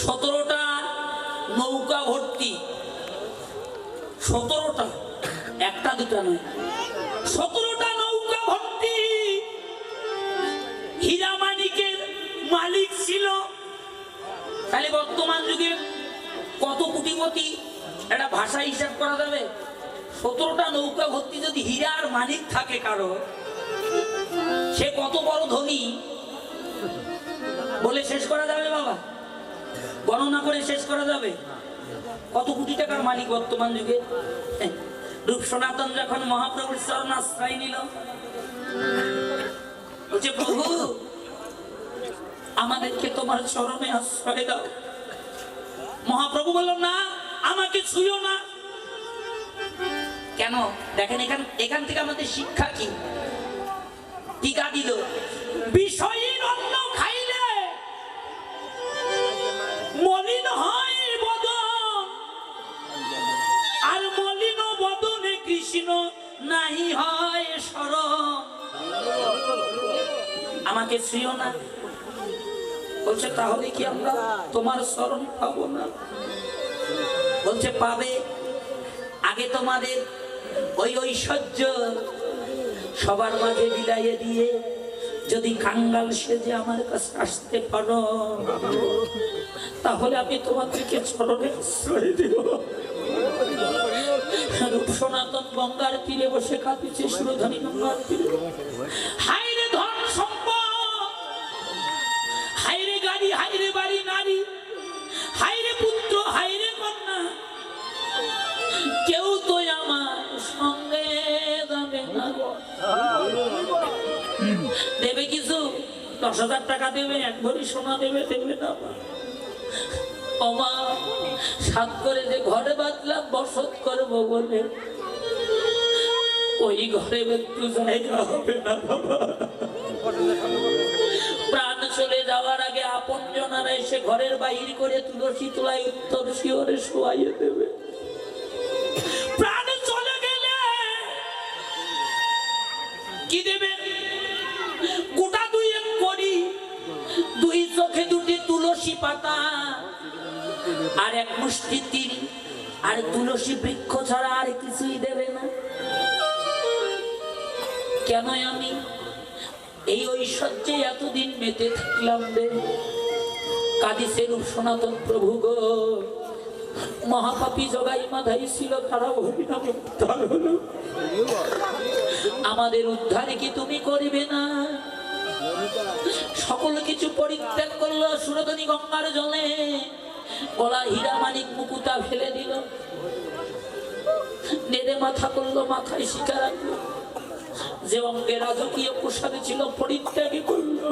17টা নৌকা ভর্তি 17টা একটা দুটা নয় 17টা নৌকা ভর্তি হীরা মানিকের মালিক ছিল তাহলে বর্তমান যুগে কত কোটিপতি একটা ভাষা হিসাব করা যাবে 17টা নৌকা ভর্তি যদি হীরা আর মানিক থাকে কারো সে কত বড় ধনী বলে শেষ করা যাবে বাবা গণনা করে শেষ করা যাবে কত কোটি টাকার মালিক বর্তমান যুগে রূপ সনাতন যখন মহাপ্রভুর চরণ আশ্রয় নিল বলছে প্রভু আমাদেরকে তোমার চরণে আশ্রয় দাও মহাপ্রভু বলল না আমাকে ছুঁয়ো না কেন দেখেন এখান থেকে আমাদের শিক্ষা কি টিকা দিল বিষয়ীর অন্ন খাইলে মলিন হয় বদন আর মলিন বদনে কৃষ্ণ নাহি হয় শরণ আমাকে ছুঁয়ো না বলছে তাহলে কি আমরা তোমার শরণ পাবো না বলছে পাবে আগে তোমাদের ওই ঐশ্বর্য সবার মাঝে বিলাইয়ে দিয়ে যদি কাঙ্গাল সেজে আমার কাছে আসতে পারো তাহলে আমি তোমাদেরকে চরণে আশ্রয় দেব রূপ সনাতন গঙ্গার তীরে বসে কাঁদিছে সুরধনী গঙ্গার তীরে হায় রে ধন সম্পদ হায় রে গাড়ি হায় রে বাড়ি নারী হায় রে পুত্র হায় রে কন্যা কেউ তো আমার সঙ্গে যাবে না দেবে কিছু 10,000 টাকা দেবে 1 ভরি সোনা দেবে দেবে না আমার সাত করে যে ঘরে বাঁধলাম বসত করবো বলে ওই ঘরে একটু জায়গা হবে না বাবা প্রাণ চলে যাওয়ার আগে আপন জনারা এসে ঘরের বাহির করে তুলসী তোলায় উত্তর শিওরে শোয়াইয়ে দেবে প্রাণ চলে গেলে কি দেবে গোটা 2 করি 2 চোখে 2টি তুলসী পাতা আর 1 মুষ্টি তিল আর তুলসী বৃক্ষ ছাড়া আর কিছুই দেবে না কেন আমি এই ঐশ্বর্যে এতদিন মেতে থাকলাম রে কাঁদিছে রূপ সনাতন প্রভু গো মহাপাপী জগাই মাধাই ছিল তারা হরিনাম উদ্ধার হলো আমাদের উদ্ধারে কি তুমি করিবে না সকল কিছু পরিত্যাগ করলো সুরধনী গঙ্গার জলে গলা হীরা মানিক মুকুতা ফেলে দিল নেড়ে মাথা করলো মাথায় শিকার রাখলো যে অঙ্গে রাজকীয় পোশাকে ছিল পরিত্যাগী করলো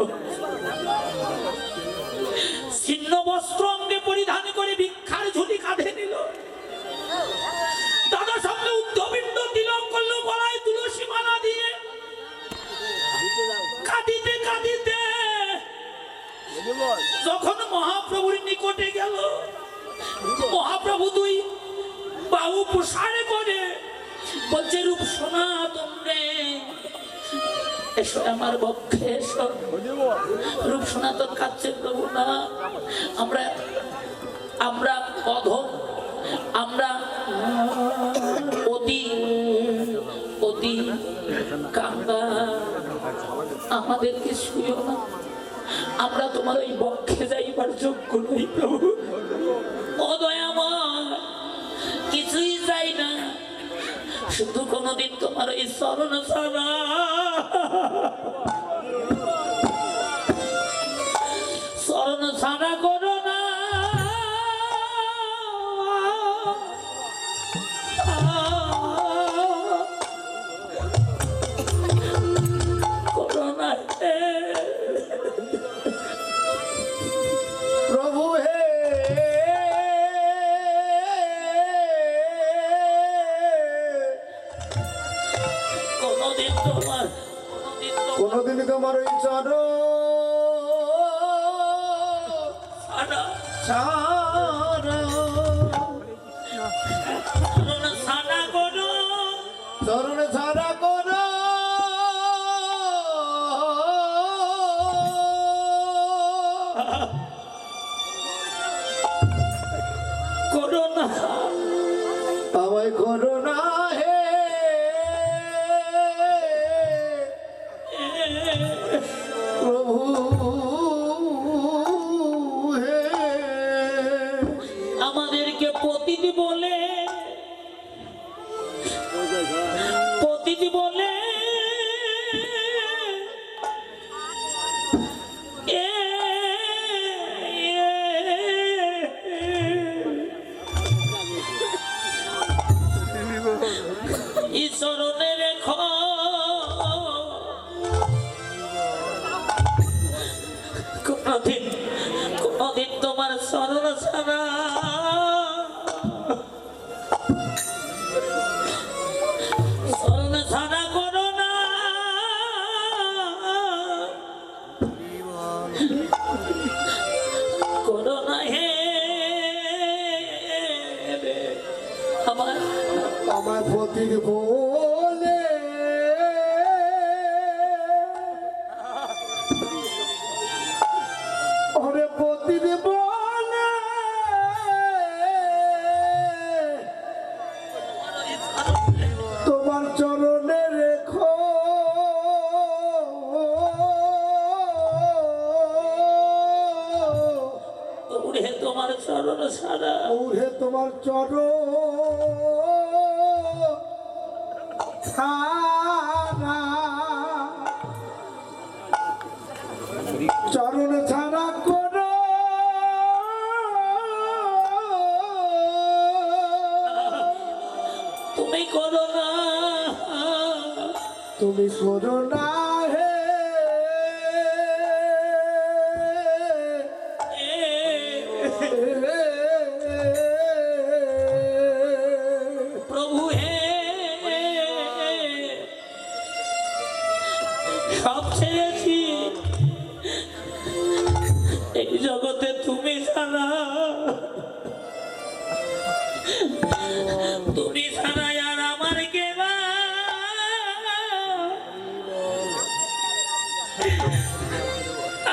ছিন্ন বস্ত্র অঙ্গে পরিধান করে ভিক্ষার ঝুলি কাঁধে নিল দাদা সঙ্গে উদ্ধবিন্দ তিলক করলো গলায় তুলসী মালা দিয়ে কাঁদিতে কাঁদিতে যখন মহাপ্রভুর নিকটে গেল মহাপ্রভু 2 বাহু প্রসারে করে বলছে রূপ সনাতন রে এসো আমার পক্ষে এসো। রূপ সনাতন কাচ্ছেন প্রভু না, আমরা আমরা অধম, আমরা অতি অতি কাঙ্গা, আমাদেরকে শুইও না, আমরা তোমার ওই বক্ষে যাইবার যোগ্য নই প্রভু। অদয়াময়, কিছুই চাই না, শুধু কোনদিন তোমার এই চরণ ছাড়া। চরণ ছাড়া করো না, করো না প্রভু হে। কোনদিন তোমার কোনদিন তোমার ওই চরণ ছাড়া ছাড়া, চরণ ছাড়া করো, চরণ ছাড়া করো করো না, আমায় করো না হে প্রভু হে। আমাদেরকে পতিতি বলে, পতিতি বলে ঈশ্বরনে রেখো, কোনদিন কোনদিন তোমার শরণ ছাড়া শরণ ছাড়া করো না, করো না হে আমার আমার পতির বলে ওরে পতির বলে তোমার চরণে রেখো, ওরে তোমার শরণ ছাড়া, ওরে তোমার চরণ ছাড়া, চরণ ছাড়া করো তুমি করো না, তুমি করো না হে প্রভু হে। সব ছেড়েছি, এই জগতে তুমি ছাড়া, তুমি ছাড়া আর আমার কে বা,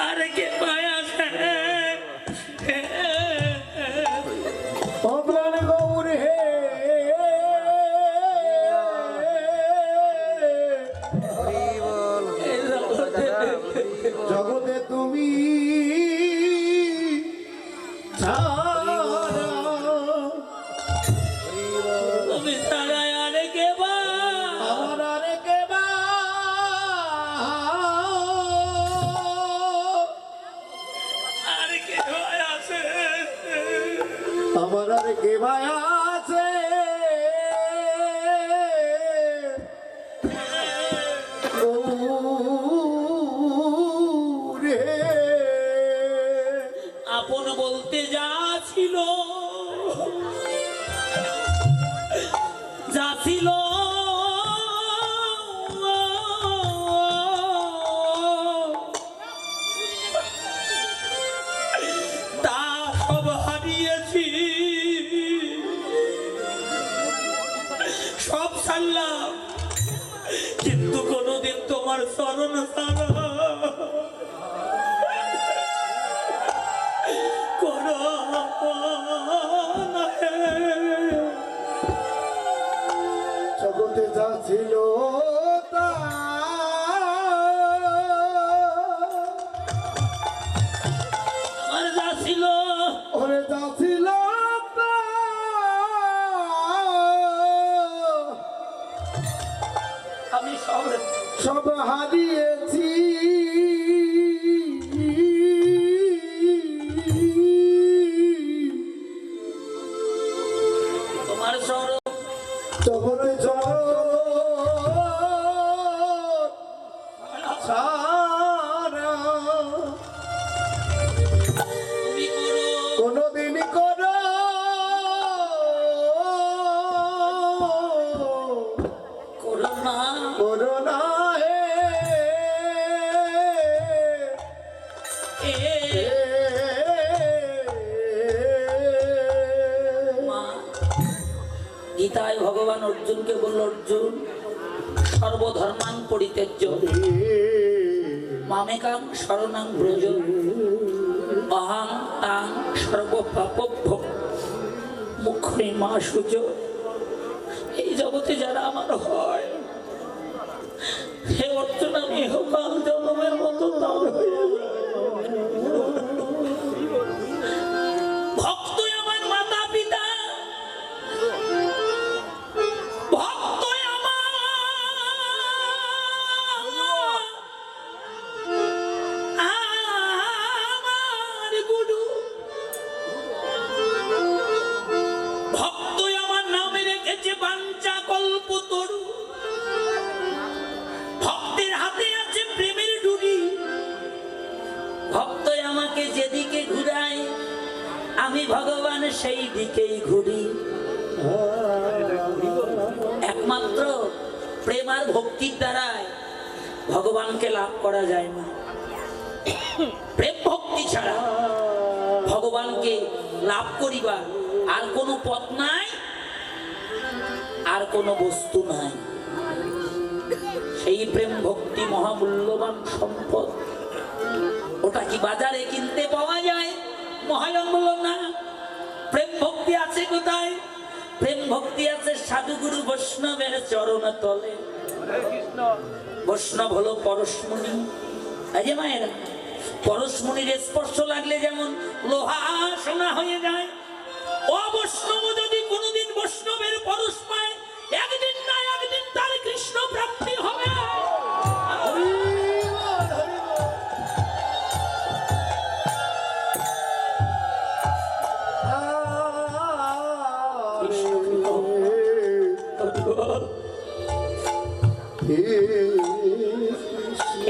আর কে পায় আছে ও প্রাণ গৌর হে। জগতে তুমি ছাড়া, তুমি ছাড়া আর কে বা, আমার আর কে বা, আর কে পায় আছে, আমার আর কে বা আছে গৌর হে। আপন বলতে যা ছিল, যা ছিল তা সব হারিয়েছি, সব ছাড়লাম, কিন্তু কোনোদিন তোমার চরণ সারা করো না হে। জগতে যা ছিল তা আর যা ছিল ওরে যা ছিল তা আমি সব সব হারিয়েছি। তোমার চরণ জগতে ছাড়া তুমি করো কোনদিন করো করো না করো না হে এ মা। গীতায় ভগবান অর্জুনকে বলল, অর্জুন সর্বধর্মাং পরিত্যাজ্য মামেকাং শরণাং ব্রজ অহং তাং সর্বপাপভ্য মুখ্যে মা সূর্য। এই জগতে যারা আমার হয়, হে অর্জুন, আমি ইহকাল জন্মের মতো তার হয়ে যাই। ভক্তই আমার মাতা পিতা, ভক্তই আমার গুরু, ভক্তই আমার নামে রেখেছে বাঞ্ছা কল্পতরু, ভক্তের হাতে আছে প্রেমের ডুরি। ভক্তই আমাকে যেদিকে ঘুরায়, আমি ভগবান সেই দিকেই ঘুরি। একমাত্র প্রেম আর ভক্তির দ্বারায় ভগবানকে লাভ করা যায় না। প্রেম ভক্তি ছাড়া ভগবানকে লাভ করিবার আর কোনো পথ নাই, আর কোনো বস্তু নাই। সেই প্রেম ভক্তি মহামূল্যবান সম্পদ। ওটা কি বাজারে কিনতে পাওয়া যায়? মহাজন বলল না। প্রেম ভক্তি আছে কোথায়? প্রেম ভক্তি আছে সাধুগুরু বৈষ্ণবের চরণ তলে। বৈষ্ণব হলো পরশমণি। এই যে মায়েরা, পরশমণির স্পর্শ লাগলে যেমন লোহা সোনা হয়ে যায়, অবৈষ্ণব যদি কোনোদিন বৈষ্ণবের পরশ পায়, একদিন না একদিন তার কৃষ্ণ প্রাপ্তি হবে।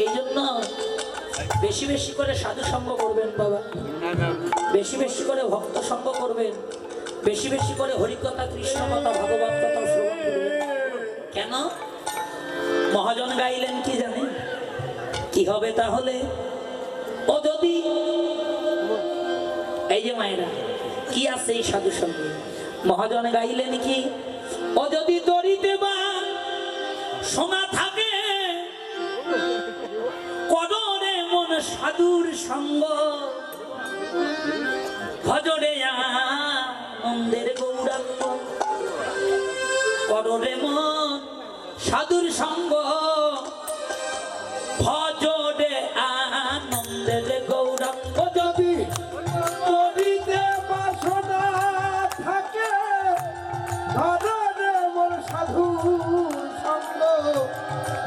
এই জন্য বেশি বেশি করে সাধু সঙ্গ করবেন বাবা, বেশি বেশি করে ভক্ত সঙ্গ করবেন, বেশি বেশি করে হরিকথা, কৃষ্ণ কথা, ভগবত কথা শ্রবণ করবেন। কেন? মহাজন গাইলেন কি জানেন? কি হবে তাহলে? ও যদি, এই যে মায়েরা, কি আছে এই সাধু সঙ্গে? মহাজন গাইলেন কি? ও যদি দড়িতে বা সোনা থাকে, কদরে মন সাধুর সঙ্গ, ভজরে আনন্দের গৌরাঙ্গ। কররে মন সাধুর সঙ্গ, ভজরে আনন্দের গৌরাঙ্গ। যদি দড়িতে বাসনা থাকে, ধরে মোর সাধু সঙ্গ।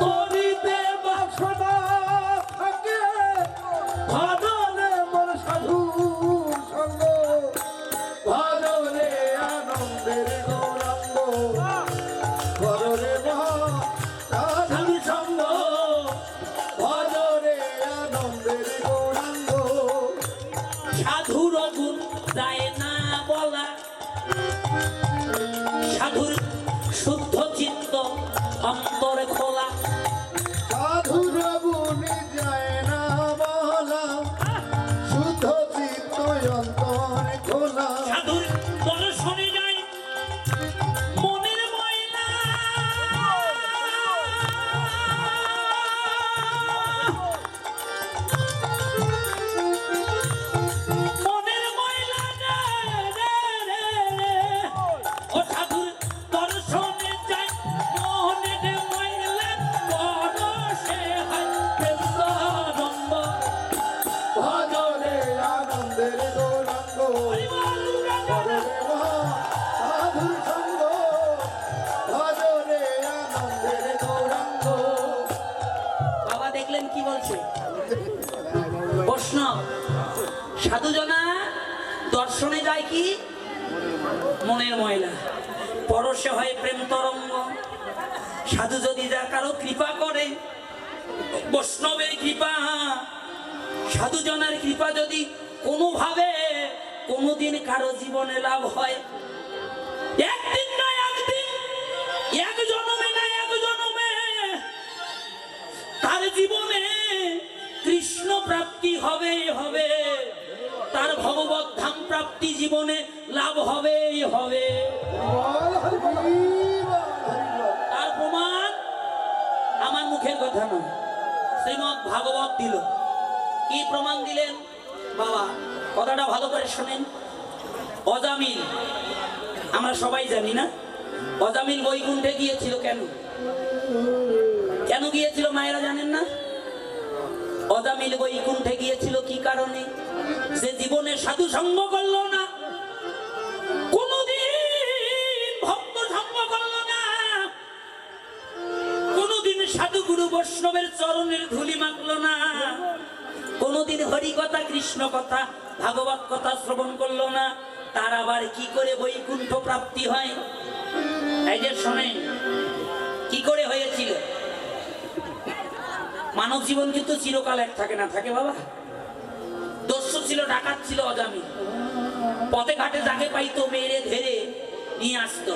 দড়িতে বাসনা থাকে, ধরে মোর সাধু সঙ্গ। ভজরে আনন্দের গৌরাঙ্গ, ভজরে সাধু সঙ্গ, ভজরে আনন্দের গৌরাঙ্গ। সাধুর গুণ যায় না বলা, সাধুর শুদ্ধ চিত্ত অন্তরে খোলা। সাধুর গুণে যায় না বলা, শুদ্ধ চিত্ত অন্তরে খোলা। সাধুর দর্শনে যায় মনের ময়লা, বৈষ্ণব সাধুজনা দর্শনে যায় কি মনের ময়লা, পরশে হয় প্রেম তরঙ্গ। সাধু যদি যা কারো কৃপা করে, বৈষ্ণবের কৃপা, সাধুজনের কৃপা যদি কোনোভাবে কোনোদিন কারো জীবনে লাভ হয়, একদিন না একদিন, এক জন্মে না এক জন্মে তার জীবনে কৃষ্ণ প্রাপ্তি হবে হবে, তার ভগবত ধাম প্রাপ্তি জীবনে লাভ হবেই হবে। তার প্রমাণ আমার মুখের কথা নয়, শ্রীমদ্ ভাগবত দিল। কি প্রমাণ দিলেন বাবা? কথাটা ভালো করে শোনেন। অজামিল, আমরা সবাই জানি না, অজামিল বৈকুণ্ঠে গিয়েছিল কেন? কেন গিয়েছিল মায়েরা জানেন না? অজামিল বৈকুণ্ঠে গিয়েছিল কি কারণে? সে জীবনে সাধু সঙ্গ করলো না, কোনদিন ভক্ত সঙ্গ করলো না, কোনদিন সাধু গুরু বৈষ্ণবের চরণের ধুলি মাখলো না, কোনদিন হরি কথা, কৃষ্ণ কথা, ভাগবত কথা শ্রবণ করলো না। তার আবার কি করে বৈকুণ্ঠ প্রাপ্তি হয়? এই যে শোনেন কি করে হয়েছিল। মানব জীবন কিন্তু চিরকাল এক থাকে না, থাকে বাবা। দস্যু ছিল, ডাকাত ছিল অজামিল। পথে ঘাটে যাকে পাইতো মেরে ধরে নিয়ে আসতো,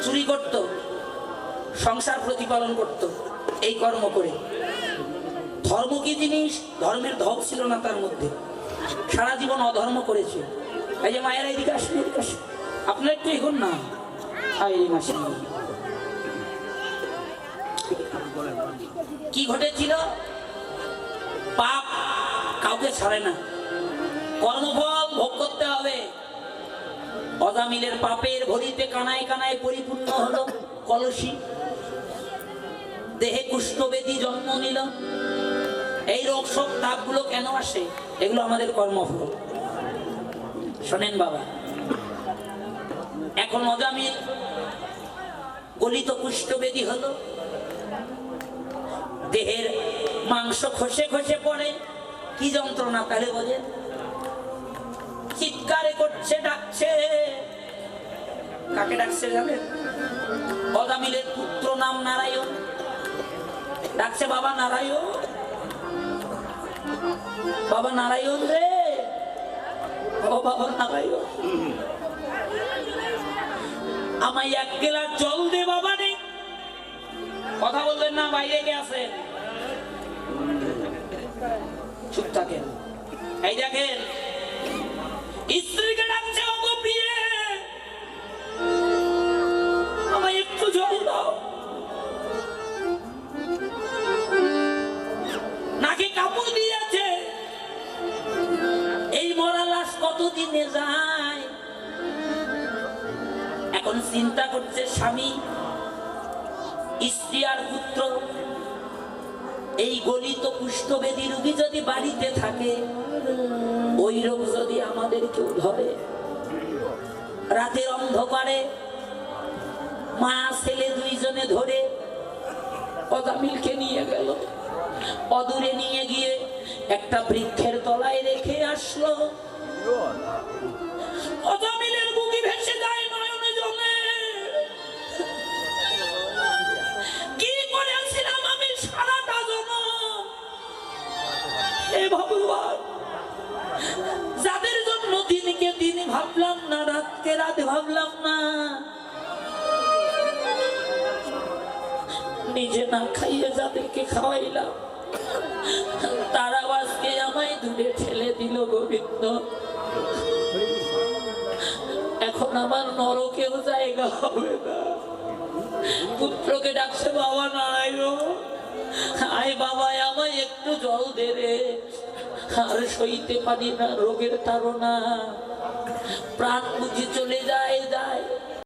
চুরি করত, সংসার প্রতিপালন করত, এই কর্ম করে। ধর্ম কি জিনিস? ধর্মের ধপ ছিল না তার মধ্যে, সারা জীবন অধর্ম করেছে। এই যে মায়ের এদিকে আসেন, এদিকে আসেন, আপনার একটু এগোন না। কি ঘটেছিল? পাপ কাউকে ছাড়ে না, কর্মফল ভোগ করতে হবে। অজামিলের পাপের ভরিতে কানায় কানায় পরিপূর্ণ হলো কলসি, দেহে কুষ্ঠবেদী জন্ম নিল। এই রোগ সব তাপগুলো কেন আসে? এগুলো আমাদের কর্মফল। শোনেন বাবা, এখন অজামিল গলিত কুষ্ঠবেদী হলো, দেহের মাংস খসে খসে পড়ে, কি যন্ত্রণা তাহলে বোঝেন। চিৎকারে করছে, ডাকছে। কাকে ডাকছে জানেন? অজামিলের পুত্র নাম নারায়ণ, ডাকছে বাবা নারায়ণ, বাবা নারায়ণ রে, ও বাবা নারায়ণ, আমায় এক গ্লাস জল দে বাবা রে। কথা বলবেন না, বাইরে গেছে, চুপ থাকেন। এই দেখেন স্ত্রীকে ডাকছে, ও গো প্রিয়ে, আমায় একটু জল দাও। নাকি কাপড় দিয়েছে, এই মরা লাশ কতদিনে যায়। এখন চিন্তা করছে স্বামী, স্ত্রী আর পুত্র, এই গলিত কুষ্ঠবেদী রোগী যদি বাড়িতে থাকে, ওই রোগ যদি আমাদের কেউ ধরে, রাতের অন্ধকারে মা ছেলে দুইজনে ধরে অজামিলকে নিয়ে গেল, অদূরে নিয়ে গিয়ে একটা বৃক্ষের তলায় রেখে আসলো। অজামিলের বুকে ভেসে যায় নয়নে জলে। কি করেছিলাম আমি সারাটা জনম, হে ভগবান, যাদের জন্য দিনকে দিন ভাবলাম না, রাতকে রাত ভাবলাম না, নিজে না খাইয়ে যাদেরকে খাওয়াইলাম, তারা আজকে আমায় দূরে ঠেলে দিল গোবিন্দ। এখন আমার নরকেও জায়গা হবে না। পুত্রকে ডাকছে, বাবা নারায়ণ, আয় বাবা, আমায় একটু জল দে রে, আর সইতে পারি না রোগের তাড়না, প্রাণ বুঝি চলে যায় যায়।